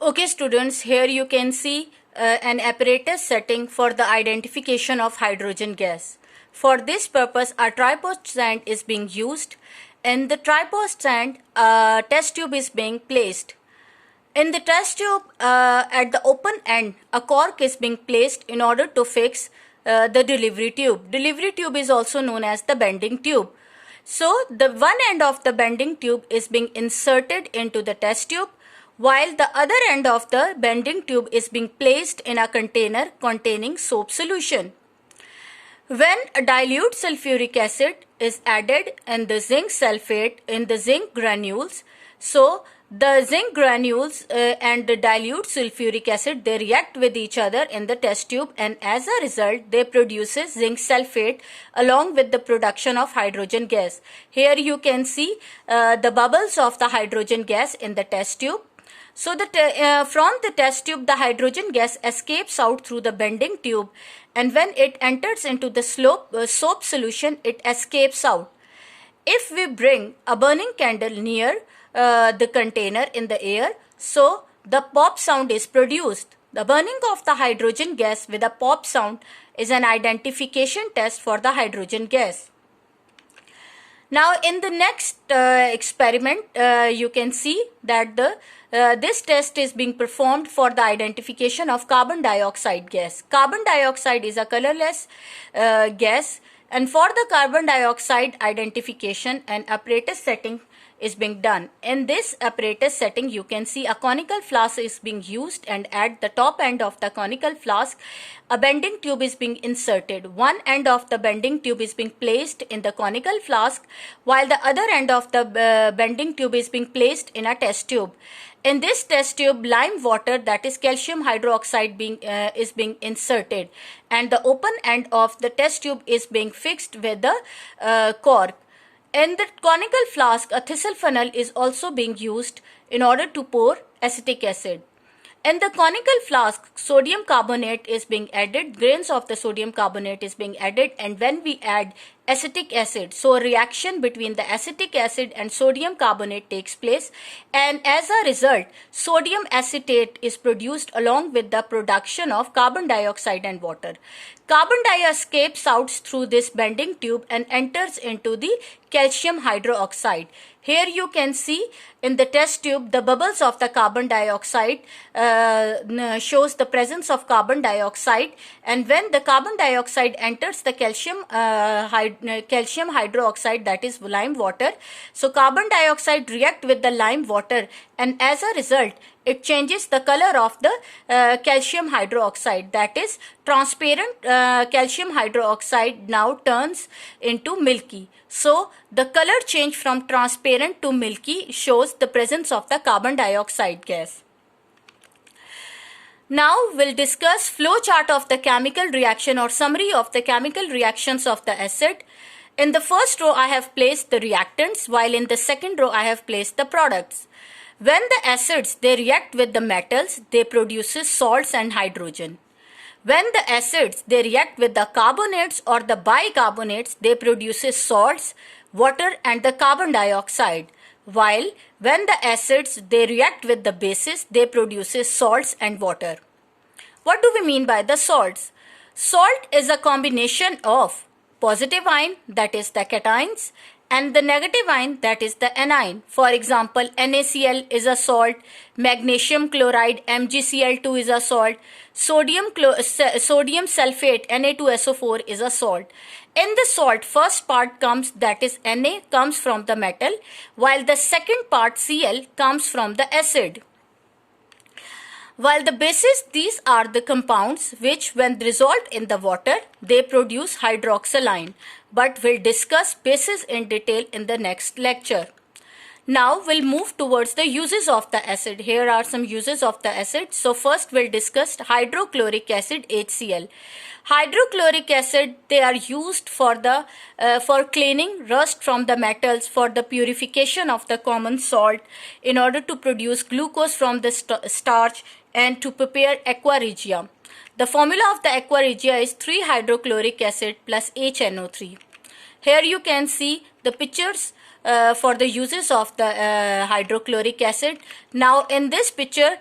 Okay students, here you can see an apparatus setting for the identification of hydrogen gas. For this purpose, a tripod stand is being used. In the tripod stand, a test tube is being placed. In the test tube, at the open end, a cork is being placed in order to fix the delivery tube. Delivery tube is also known as the bending tube. So, the one end of the bending tube is being inserted into the test tube, while the other end of the bending tube is being placed in a container containing soap solution. When a dilute sulfuric acid is added in the zinc sulfate in the zinc granules, so the zinc granules and the dilute sulfuric acid, they react with each other in the test tube, and as a result they produces zinc sulfate along with the production of hydrogen gas. Here you can see the bubbles of the hydrogen gas in the test tube. So from the test tube, the hydrogen gas escapes out through the bending tube, and when it enters into the soap solution, it escapes out. If we bring a burning candle near the container in the air, so the pop sound is produced. The burning of the hydrogen gas with a pop sound is an identification test for the hydrogen gas. Now in the next experiment, you can see that this test is being performed for the identification of carbon dioxide gas. Carbon dioxide is a colorless gas, and for the carbon dioxide identification, an apparatus setting is being done. In this apparatus setting, you can see a conical flask is being used, and at the top end of the conical flask, a bending tube is being inserted. One end of the bending tube is being placed in the conical flask, while the other end of the bending tube is being placed in a test tube. In this test tube, lime water, that is calcium hydroxide, is being inserted, and the open end of the test tube is being fixed with the cork. In the conical flask, a thistle funnel is also being used in order to pour acetic acid. In the conical flask, sodium carbonate is being added, grains of the sodium carbonate is being added, and when we add acetic acid, so a reaction between the acetic acid and sodium carbonate takes place, and as a result, sodium acetate is produced along with the production of carbon dioxide and water. Carbon dioxide escapes out through this bending tube and enters into the calcium hydroxide. Here you can see in the test tube the bubbles of the carbon dioxide shows the presence of carbon dioxide, and when the carbon dioxide enters the calcium hydroxide, that is lime water, so carbon dioxide react with the lime water, and as a result it changes the color of the calcium hydroxide, that is transparent calcium hydroxide now turns into milky. So the color change from transparent to milky shows the presence of the carbon dioxide gas. Now we'll discuss flow chart of the chemical reaction or summary of the chemical reactions of the acid. In the first row I have placed the reactants, while in the second row I have placed the products. When the acids, they react with the metals, they produces salts and hydrogen. When the acids, they react with the carbonates or the bicarbonates, they produces salts, water and the carbon dioxide. While when the acids, they react with the bases, they produces salts and water. What do we mean by the salts? Salt is a combination of positive ion, that is the cations, and the negative ion, that is the anion. For example, NaCl is a salt, magnesium chloride MgCl2 is a salt, sodium sulfate Na2SO4 is a salt. In the salt, first part comes, that is Na, comes from the metal, while the second part Cl comes from the acid. While the bases, these are the compounds which when dissolved in the water, they produce hydroxyl ion. But we'll discuss bases in detail in the next lecture. Now we'll move towards the uses of the acid. Here are some uses of the acid. So first we'll discuss hydrochloric acid, HCl. Hydrochloric acid, they are used for cleaning rust from the metals, for the purification of the common salt, in order to produce glucose from the starch, and to prepare aqua regia. The formula of the aqua regia is 3-hydrochloric acid plus HNO3. Here you can see the pictures for the uses of the hydrochloric acid. Now in this picture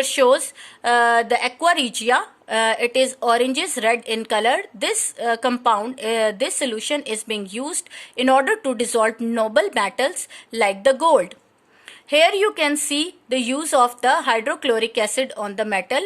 shows the aqua regia. It is oranges red in color. This this solution is being used in order to dissolve noble metals like the gold. Here you can see the use of the hydrochloric acid on the metal.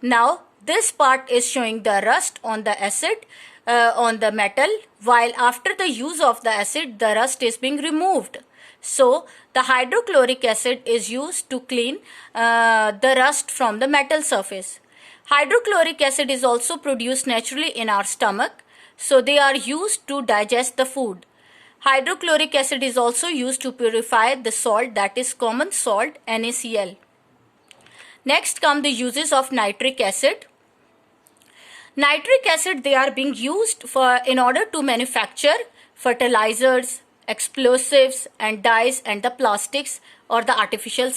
Now this part is showing the rust on the acid on the metal, while after the use of the acid the rust is being removed. So the hydrochloric acid is used to clean the rust from the metal surface. Hydrochloric acid is also produced naturally in our stomach, so they are used to digest the food. Hydrochloric acid is also used to purify the salt, that is common salt NaCl. Next come the uses of nitric acid. Nitric acid, they are being used in order to manufacture fertilizers, explosives and dyes and the plastics or the artificial